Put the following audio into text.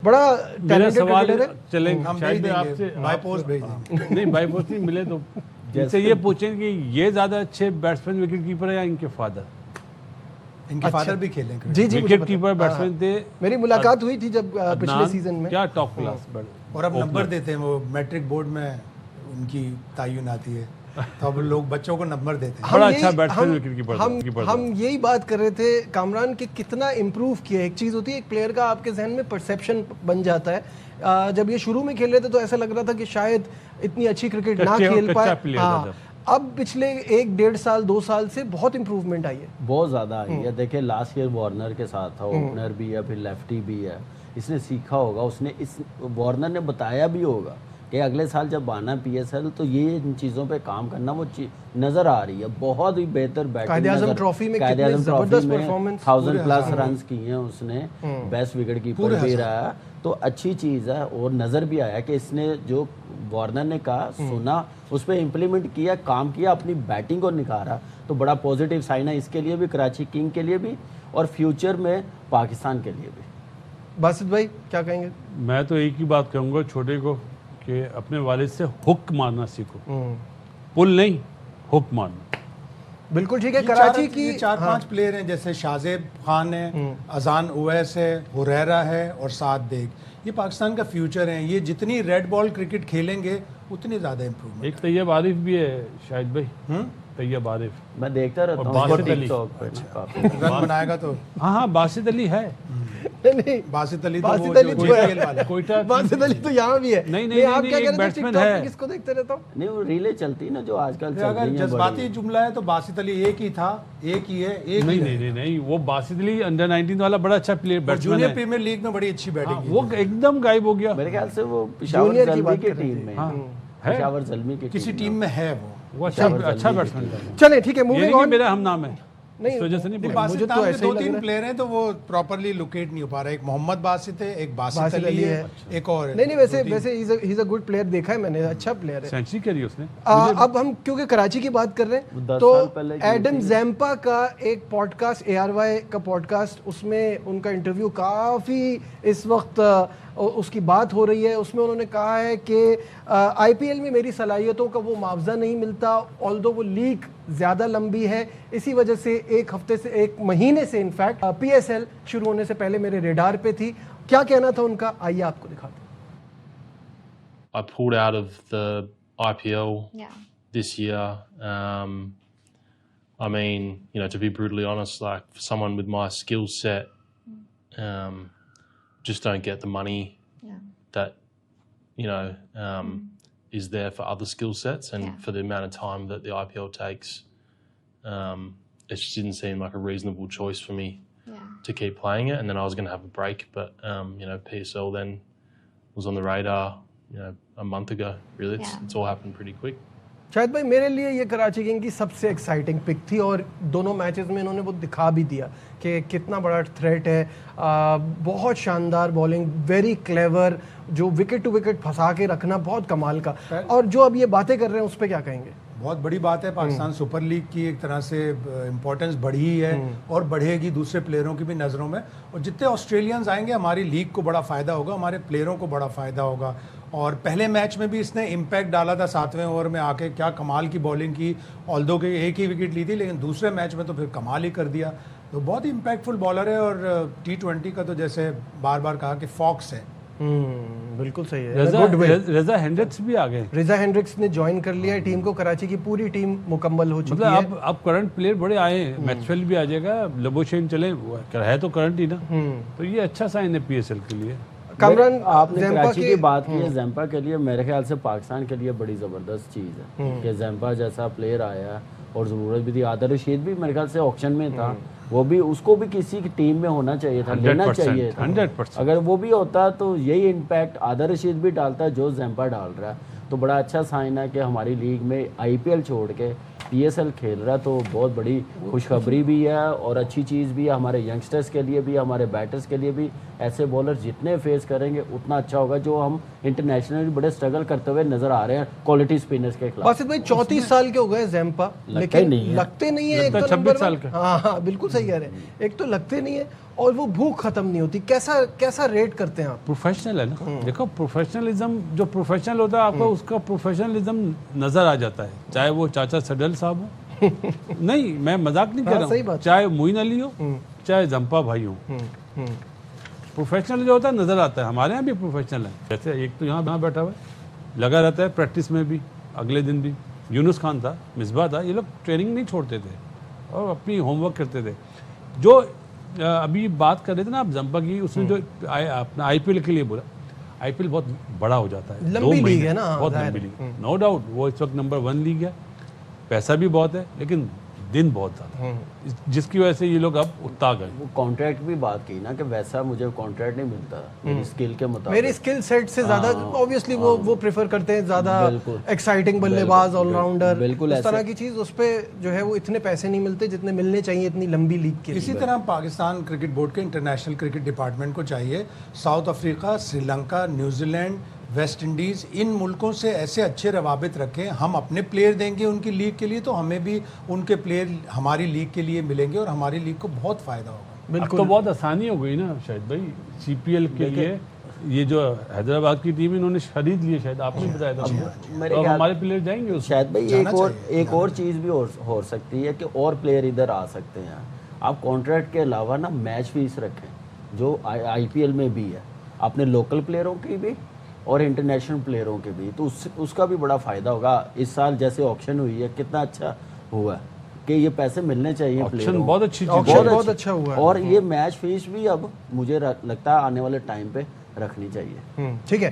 بڑا میرا سوال ٹیلنٹڈ ہے. چلیں ہم شاید بھیج آپ دیں سے گے بائی پوسٹ بھیج دیں گے. نہیں بائی پوسٹ نہیں ملے تو جیسے یہ پوچھیں کہ یہ زیادہ اچھے بیٹسمین وکٹ کیپر ہے یا ان کے فادر؟ ان کے فادر بھی کھیلیں گے. جی جی وکٹ کیپر بیٹسمین تھے. میری ملاقات ہوئی تھی جب پچھلے عدنان سیزن میں. کیا ٹاپ کلاس. اور اب نمبر دیتے ہیں, وہ میٹرک بورڈ میں ان کی تعین آتی ہے تو اب لوگ بچوں کو نمبر دیتے ہیں. بڑا اچھا بیٹسمین وکٹ کیپر. ہم یہی بات کر رہے تھے کامران کہ کتنا امپروو کیا. ایک چیز ہوتی ہے ایک پلیئر کا آپ کے ذہن میں پرسیپشن بن جاتا ہے. جب یہ شروع میں کھیل رہے تھے تو ایسا لگ رہا تھا کہ شاید اتنی اچھی کرکٹ نہ کھیل پائے. اب پچھلے 1-1.5 سال 2 سال سے بہت امپروومنٹ آئی ہے, بہت زیادہ آئی ہے. دیکھیں لاسٹ ایئر وارنر کے ساتھ تھا, اوپنر بھی ہے, پھر لیفٹی بھی ہے. اس نے سیکھا ہوگا, اس نے اس وارنر نے بتایا بھی ہوگا کہ اگلے سال جب آنا پی ایس ایل تو یہ ان چیزوں پہ کام کرنا, وہ نظر آ رہی ہے. بہت ہی بہتر بیٹنگ. قائد اعظم ٹرافی میں کتنے زبردست پرفارمنس, 1000+ رنز کیے ہیں اس نے, بیسٹ وکٹ کیپر بھی رہا ہے. تو اچھی چیز ہے. اور نظر بھی آیا کہ اس نے جو وارنر نے کہا سنا, اس پہ امپلیمنٹ کیا, کام کیا, اپنی بیٹنگ کو نکھارا. تو بڑا پازیٹیو سائن ہے اس کے لیے بھی, کراچی کنگ کے لیے بھی, اور فیوچر میں پاکستان کے لیے بھی. باسط بھائی کیا کہیں گے؟ میں تو ایک ہی بات کہوں گا چھوٹے کو کہ اپنے والد سے ہک مارنا سیکھو, پل نہیں ہک مارنا. بالکل ٹھیک ہے. کراچی کی 4-5 پلیئر ہیں جیسے شازیب خان ہے, اذان اویس ہے, ہریرا ہے اور سعد بیگ. یہ پاکستان کا فیوچر ہیں. یہ جتنی ریڈ بال کرکٹ کھیلیں گے اتنی زیادہ امپروومنٹ. ایک طیب عارف بھی ہے شاہد بھائی, طیب عارف میں دیکھتا رہتا ہوں باسط علی. رن بنائے گا تو ہاں باسط علی ہے. نہیں, باسط علی باسط علی تو ہے, کوئٹہ باسط علی تو یہاں بھی ہے. نہیں آپ کیا کہہ رہے تھے, بیٹسمین ٹک ٹاک ہے. پہ کس کو دیکھتے رہتا ہوں. نہیں, وہ ریلیں چلتی نا جو آج کل چل اگر رہی ہیں. جذباتی جملہ ہے تو باسط علی ایک ہی تھا, ایک ہی ہے, ایک ہی نہیں نہیں وہ باسط علی انڈر 19 والا بڑا اچھا پلیئر بیٹسمین جونیئر ہے. پریمیئر لیگ میں بڑی اچھی بیٹنگ کی. وہ ایک دم غائب ہو گیا. میرے خیال سے وہ پشاور جونیئر کی زلمی بات کی کر رہے ٹیم تھے. میں, پشاور زلمی کی کسی ٹیم میں ہے وہ اچھا بیٹسمین ہے. چلیں ٹھیک ہے, یہ موونگ نہیں کہ آن. میرا ہم نام ہے, نہیں, اس وجہ سے نہیں. باسط نام کے 2-3 پلیئر ہیں تو وہ پراپرلی لوکیٹ نہیں ہو پا رہا. ایک محمد باسط ہے, ایک باسط علی ہے, ایک اور نہیں ویسے ہی از اے گڈ پلیئر, دیکھا ہے میں نے, اچھا پلیئر ہے. سینچری کری اس نے. اب ہم کیونکہ کراچی کی بات کر رہے ہیں تو ایڈم زیمپا کا ایک پوڈ کاسٹ, ARY کا پوڈ کاسٹ, اس میں ان کا انٹرویو کافی اس وقت اس کی بات ہو رہی ہے. اس میں انہوں نے کہا ہے کہ IPL میں میری صلاحیتوں کا وہ معاوضہ نہیں ملتا, آلدو وہ لیگ زیادہ لمبی ہے, اسی وجہ سے ایک مہینے سے انفیکٹ PSL شروع ہونے سے پہلے میرے ریڈار پہ تھی. کیا کہنا تھا ان کا, آئیے آپ کو دکھاتے ہیں. I pulled out of the IPL this year. I mean, to be brutally honest, like for someone with my skill set, just don't get the money that is there for other skill sets, and for the amount of time that the IPL takes, it just didn't seem like a reasonable choice for me to keep playing it. And then I was going to have a break, but PSL then was on the radar a month ago. Really, it's all happened pretty quick. شاید بھائی میرے لیے یہ Karachi king کی سب سے exciting پک تھی, اور دونوں میچز میں انہوں نے وہ دکھا بھی دیا کہ کتنا بڑا تھریٹ ہے. بہت شاندار بالنگ, ویری کلیور, جو وکٹ ٹو وکٹ پھنسا کے رکھنا بہت کمال کا. اور جو اب یہ باتیں کر رہے ہیں اس پہ کیا کہیں گے؟ بہت بڑی بات ہے. پاکستان سپر لیگ کی ایک طرح سے امپورٹنس بڑھی ہے اور بڑھے گی دوسرے پلیئروں کی بھی نظروں میں. اور جتنے آسٹریلینز آئیں گے ہماری لیگ کو بڑا فائدہ ہوگا, ہمارے پلیئروں کو بڑا فائدہ ہوگا. اور پہلے میچ میں بھی اس نے امپیکٹ ڈالا تھا, 7ویں اوور میں آ کے کیا کمال کی بالنگ کی, آلدو کے ایک ہی وکٹ لی تھی, لیکن دوسرے میچ میں تو پھر کمال ہی کر دیا. تو بہت ہی امپیکٹ فل بالر ہے, اور T20 کا تو جیسے بار بار کہا کہ فاکس ہے. بالکل صحیح ہے. رضا ہینڈرکس بھی آ گئے. رضا ہینڈرکس نے جوائن کر لیا ہے ٹیم کو, کراچی کی پوری ٹیم مکمل ہو چکی ہے. اب کرنٹ پلیئر بڑے آئے ہیں, میکسویل بھی آ جائے گا, لبوشین چلے ہے تو کرنٹ ہی نا, تو یہ اچھا سائن ہے PSL کے لیے. کامران, آپ نے کراچی کی بات کی ہے, زیمپا کے لیے میرے خیال سے پاکستان کے لیے بڑی زبردست چیز ہے کہ زیمپا جیسا پلیئر آیا, اور ضرورت بھی تھی. عادل رشید بھی میرے خیال سے آکشن میں تھا, وہ بھی, اس کو بھی کسی کی ٹیم میں ہونا چاہیے تھا, لینا چاہیے تھا 100%. اگر وہ بھی ہوتا تو یہی امپیکٹ عادل رشید بھی ڈالتا جو زیمپا ڈال رہا ہے. تو بڑا اچھا سائن ہے کہ ہماری لیگ میں IPL چھوڑ کے PSL کھیل رہا, تو بہت بڑی خوشخبری بھی ہے اور اچھی چیز بھی ہے ہمارے ینگسٹرز کے لیے بھی, ہمارے بیٹرز کے لیے بھی, ایسے بولر جتنے فیس کریں گے اتنا اچھا ہوگا, جو ہم انٹرنیشنلی بڑے اسٹرگل کرتے ہوئے نظر آ رہے ہیں کوالٹی اسپنرز کے خلاف. باسط بھائی 34 سال کے ہو گئے زیمپا, لیکن لگتے نہیں ہے. ایک تو 26 سال کا. ہاں بالکل صحیح کہہ رہے ہیں, ایک تو لگتے نہیں ہے اور وہ بھوک ختم نہیں ہوتی. کیسا ریٹ کرتے ہیں آپ؟ پروفیشنل ہے نا, دیکھو پروفیشنلزم, جو پروفیشنل ہوتا ہے آپ کو اس کا پروفیشنلزم نظر آ جاتا ہے, چاہے وہ چاچا سڈل صاحب ہو, نہیں میں مذاق نہیں کر رہا ہوں, چاہے معین علی ہو, چاہے زمپا بھائی ہو, پروفیشنل جو ہوتا ہے نظر آتا ہے. ہمارے یہاں بھی پروفیشنل ہے, جیسے ایک تو یہاں بیٹھا ہوا ہے لگا رہتا ہے پریکٹس میں بھی, اگلے دن بھی یونس خان تھا, مصباح تھا, یہ لوگ ٹریننگ نہیں چھوڑتے تھے اور اپنی ہوم ورک کرتے تھے. جو ابھی بات کر رہے تھے نا آپ زمپا کی, اس نے جو اپنا آئی پی ایل کے لیے بولا, آئی پی ایل بہت بڑا ہو جاتا ہے, لمبی لیگ ہے نا, بہت لمبی لیگ, نو ڈاؤٹ وہ اس وقت نمبر 1 لیگ ہے, پیسہ بھی بہت ہے لیکن دن بہت زیادہ, جس کی وجہ سے یہ لوگ اب اکتا گئے. وہ کانٹریکٹ بھی بات کی نا کہ ویسا مجھے کانٹریکٹ نہیں ملتا میری اسکل کے مطابق, میری اسکل سیٹ سے زیادہ obviously وہ پریفر کرتے ہیں زیادہ ایکسائٹنگ بلے باز, آل راؤنڈر, اس طرح کی چیز. اس پہ جو ہے وہ اتنے پیسے نہیں ملتے جتنے ملنے چاہیے اتنی لمبی لیگ کے. اسی طرح پاکستان کرکٹ بورڈ کے انٹرنیشنل کرکٹ ڈپارٹمنٹ کو چاہیے South Africa, Sri Lanka, New Zealand, West Indies, ان ملکوں سے ایسے اچھے روابط رکھیں. ہم اپنے پلیئر دیں گے ان کی لیگ کے لیے تو ہمیں بھی ان کے پلیئر ہماری لیگ کے لیے ملیں گے اور ہماری لیگ کو بہت فائدہ ہوگا. بالکل, تو بہت آسانی ہو گئی نا شاید بھائی سی پی ایل کے لیے. یہ جو حیدرآباد کی ٹیم انہوں نے خرید لی ہے, شاید آپ نے بتایا تھا, تو ہمارے پلیئر جائیں گے. شاید بھائی ایک اور چیز بھی ہو سکتی ہے کہ اور پلیئر ادھر آ سکتے ہیں. آپ کانٹریکٹ کے علاوہ نا میچ فیس رکھیں جو آئی پی ایل میں بھی ہے, اپنے لوکل پلیئروں کی بھی اور انٹرنیشنل پلیئروں کے بھی, تو اس کا بھی بڑا فائدہ ہوگا. اس سال جیسے آکشن ہوئی ہے کتنا اچھا ہوا ہے کہ یہ پیسے ملنے چاہیے پلیئروں, بہت اچھی بہت اچھا ہوا ہے. اور یہ میچ فیس بھی اب مجھے لگتا ہے آنے والے ٹائم پہ رکھنی چاہیے. ٹھیک ہے.